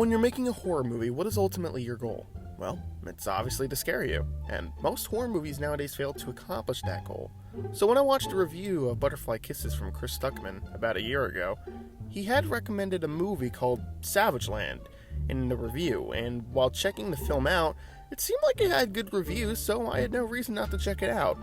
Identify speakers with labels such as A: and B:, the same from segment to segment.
A: when you're making a horror movie, what is ultimately your goal? Well, it's obviously to scare you, and most horror movies nowadays fail to accomplish that goal. So when I watched a review of Butterfly Kisses from Chris Stuckman about a year ago, he had recommended a movie called Savageland in the review, and while checking the film out, it seemed like it had good reviews, so I had no reason not to check it out.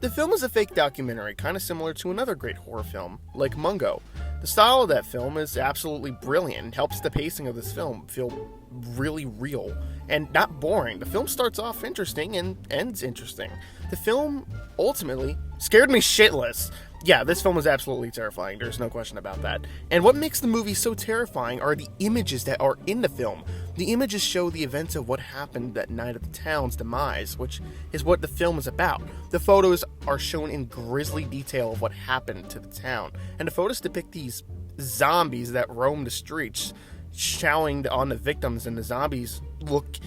A: The film is a fake documentary, kind of similar to another great horror film, like Mungo. The style of that film is absolutely brilliant and helps the pacing of this film feel really real and not boring. The film starts off interesting and ends interesting. The film ultimately scared me shitless. Yeah, this film is absolutely terrifying, there's no question about that. And what makes the movie so terrifying are the images that are in the film. The images show the events of what happened that night of the town's demise, which is what the film is about. The photos are shown in grisly detail of what happened to the town, and the photos depict these zombies that roam the streets, chowing on the victims, and the zombies look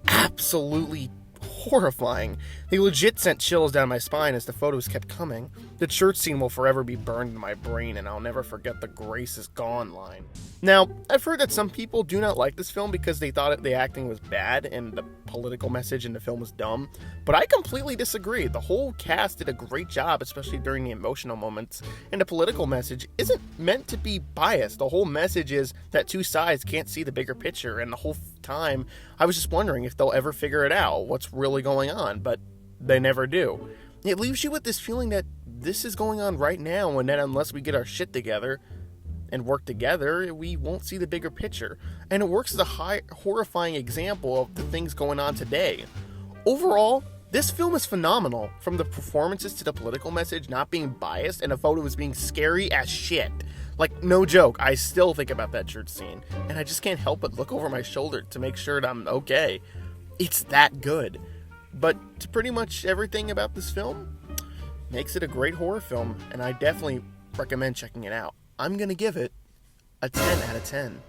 A: absolutely horrifying. They legit sent chills down my spine as the photos kept coming. The church scene will forever be burned in my brain, and I'll never forget the "grace is gone" line. Now, I've heard that some people do not like this film because they thought the acting was bad and the political message in the film was dumb, but I completely disagree. The whole cast did a great job, especially during the emotional moments, and the political message isn't meant to be biased. The whole message is that two sides can't see the bigger picture, and the whole time I was just wondering if they'll ever figure it out, what's really going on, but they never do. It leaves you with this feeling that this is going on right now, and that unless we get our shit together and work together, we won't see the bigger picture. And it works as a horrifying example of the things going on today. Overall, this film is phenomenal, from the performances to the political message not being biased and the photos being scary as shit. Like, no joke, I still think about that church scene, and I just can't help but look over my shoulder to make sure that I'm okay. It's that good. But pretty much everything about this film makes it a great horror film, and I definitely recommend checking it out. I'm gonna give it a 10 out of 10.